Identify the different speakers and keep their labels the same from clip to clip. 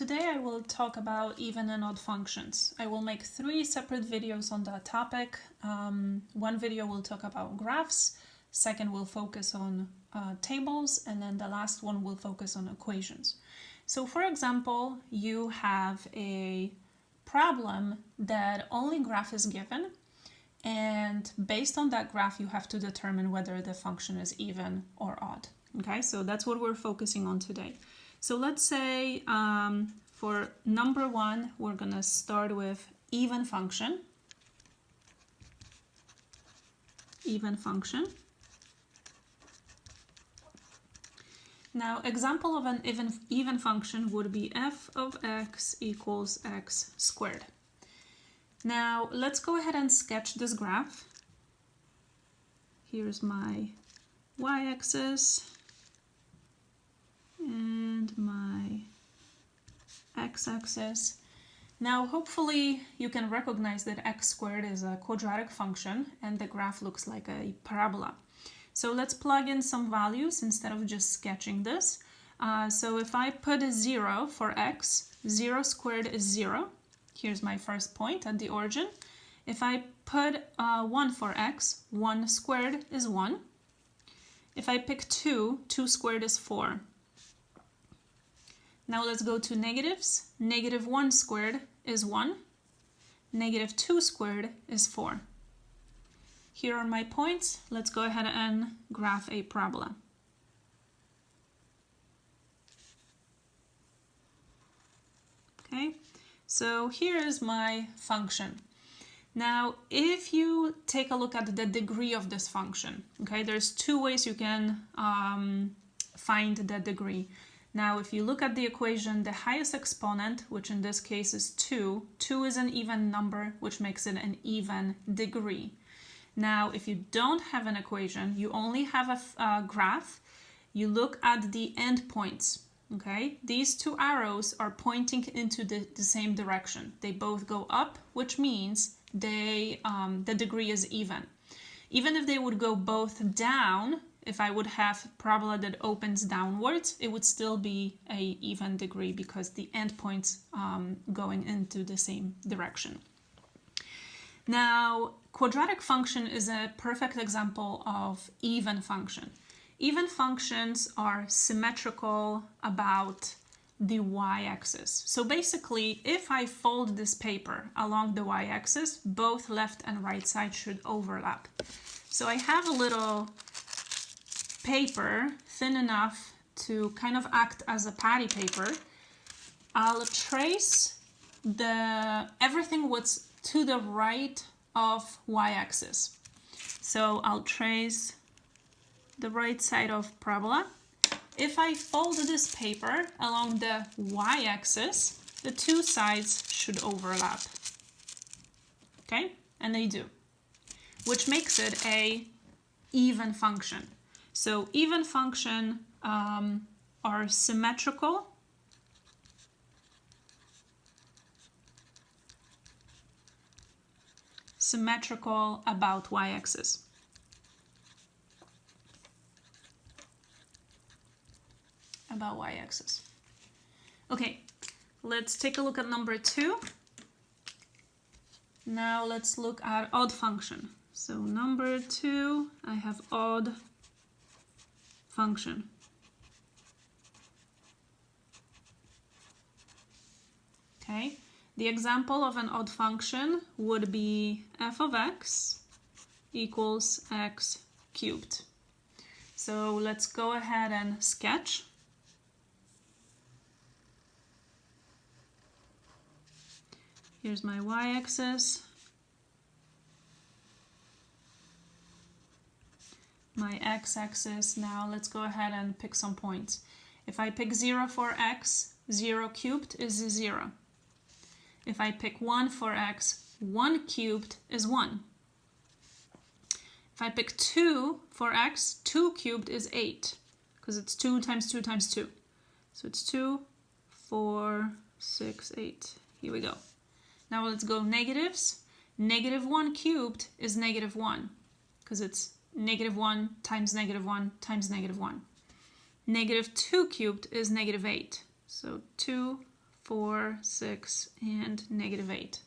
Speaker 1: Today I will talk about even and odd functions. I will make 3 separate videos on that topic. One video will talk about graphs, second will focus on tables, and then the last one will focus on equations. So for example, you have a problem that only graph is given, and based on that graph you have to determine whether the function is even or odd. Okay, so that's what we're focusing on today. So let's say for number 1, we're going to start with even function. Even function. Now, example of an even function would be f of x equals x squared. Now, let's go ahead and sketch this graph. Here's my y-axis and my x-axis. Now, hopefully you can recognize that x squared is a quadratic function and the graph looks like a parabola. So let's plug in some values instead of just sketching this. So if I put a 0 for x, 0 squared is 0. Here's my first point at the origin. If I put 1 for x, 1 squared is 1. If I pick 2, 2 squared is 4. Now let's go to negatives. Negative 1 squared is 1. Negative 2 squared is 4. Here are my points. Let's go ahead and graph a parabola. Okay, so here is my function. Now, if you take a look at the degree of this function, okay, there's 2 ways you can find the degree. Now, if you look at the equation, the highest exponent, which in this case is 2, 2 is an even number, which makes it an even degree. Now, if you don't have an equation, you only have a graph, you look at the endpoints, okay? These 2 arrows are pointing into the same direction. They both go up, which means the degree is even. Even if they would go both down, if I would have a parabola that opens downwards, it would still be an even degree because the endpoints going into the same direction. Now, quadratic function is a perfect example of even function. Even functions are symmetrical about the y-axis. So basically, if I fold this paper along the y-axis, both left and right side should overlap. So I have a little paper thin enough to kind of act as a patty paper. I'll trace everything what's to the right of y-axis. So I'll trace the right side of parabola. If I fold this paper along the y-axis, the 2 sides should overlap. Okay, and they do, which makes it a even function. So even function are symmetrical. Symmetrical about y-axis. About y-axis. Okay, let's take a look at number 2. Now let's look at odd function. So number 2, I have odd function. Okay, the example of an odd function would be f of x equals x cubed. So let's go ahead and sketch. Here's my y-axis, my x-axis. Now let's go ahead and pick some points. If I pick 0 for x, 0 cubed is 0. If I pick 1 for x, 1 cubed is 1. If I pick 2 for x, 2 cubed is 8, because it's 2 times 2 times 2. So it's 2, 4, 6, 8. Here we go. Now let's go negatives. Negative 1 cubed is negative 1, because it's negative 1 times negative 1 times negative 1. Negative 2 cubed is negative 8. So 2, 4, 6, and -8.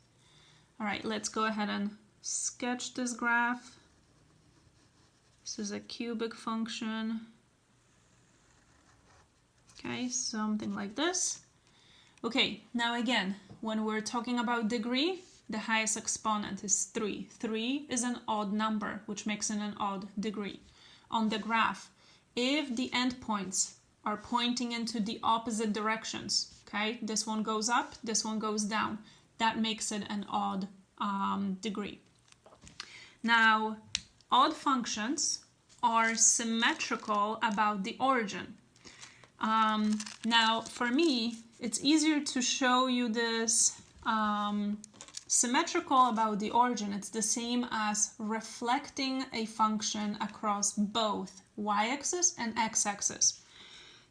Speaker 1: All right, let's go ahead and sketch this graph. This is a cubic function. Okay, something like this. Okay, now again, when we're talking about degree, the highest exponent is 3. 3 is an odd number, which makes it an odd degree. On the graph, if the endpoints are pointing into the opposite directions, okay, this one goes up, this one goes down, that makes it an odd degree. Now, odd functions are symmetrical about the origin. Now, for me, it's easier to show you this symmetrical about the origin. It's the same as reflecting a function across both y-axis and x-axis.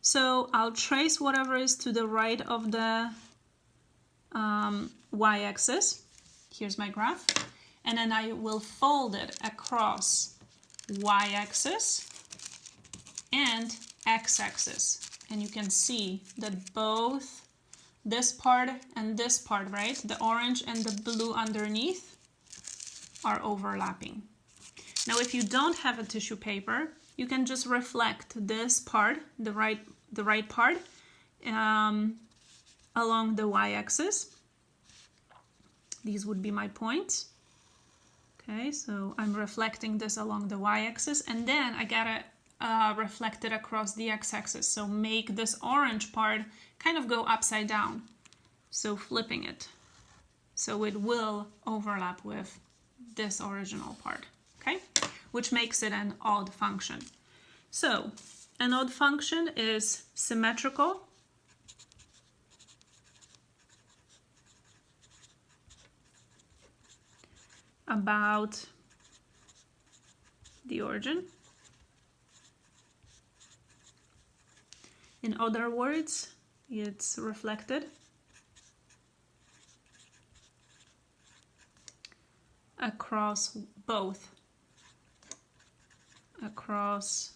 Speaker 1: So I'll trace whatever is to the right of the y-axis. Here's my graph. And then I will fold it across y-axis and x-axis. And you can see that both this part and this part, right, the orange and the blue underneath, are overlapping. Now, if you don't have a tissue paper, you can just reflect this part, the right part, along the y-axis. These would be my points. Okay, so I'm reflecting this along the y-axis, and then I gotta reflect it across the x-axis. So make this orange part kind of go upside down. So flipping it. So it will overlap with this original part, okay? Which makes it an odd function. So an odd function is symmetrical about the origin. In other words, it's reflected across both, across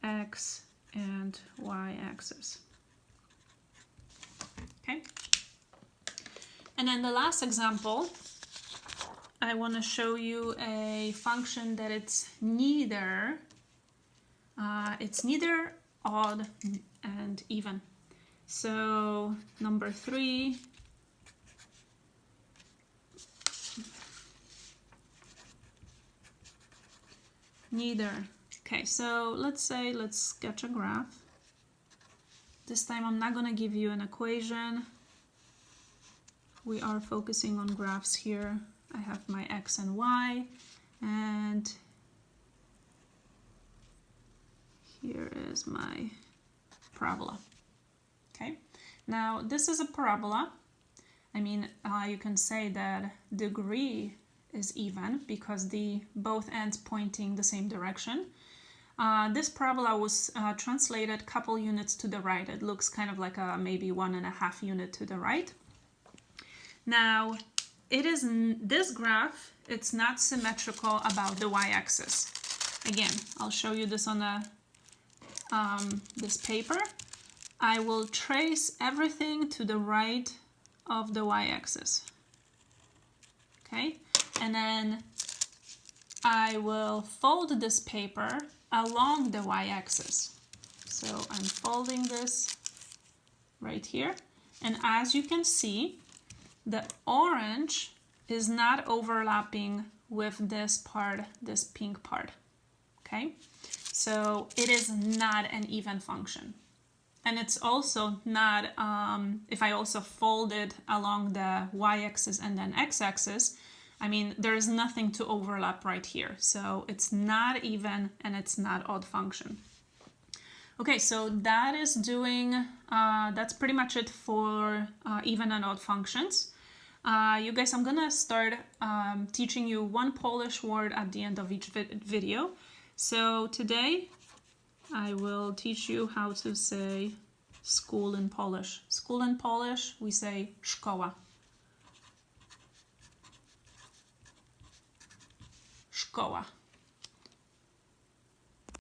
Speaker 1: x and y axis. Okay. And then the last example, I want to show you a function that it's neither odd and even. So number 3, neither. Okay, so let's sketch a graph. This time I'm not going to give you an equation. We are focusing on graphs here. I have my x and y, and here is my parabola. Okay, now this is a parabola. I mean, you can say that degree is even because both ends pointing the same direction. This parabola was translated a couple units to the right. It looks kind of like a maybe 1.5 unit to the right. Now, this graph, it's not symmetrical about the y-axis. Again, I'll show you this on this paper. I will trace everything to the right of the y-axis. Okay, and then I will fold this paper along the y-axis. So I'm folding this right here, and as you can see, the orange is not overlapping with this part, this pink part, okay? So it is not an even function. And it's also not, if I also fold it along the y-axis and then x-axis, I mean, there is nothing to overlap right here. So it's not even and it's not odd function. Okay, so that is that's pretty much it for even and odd functions. You guys, I'm gonna start teaching you one Polish word at the end of each video. So today I will teach you how to say school in Polish. School in Polish, we say szkoła. Szkoła.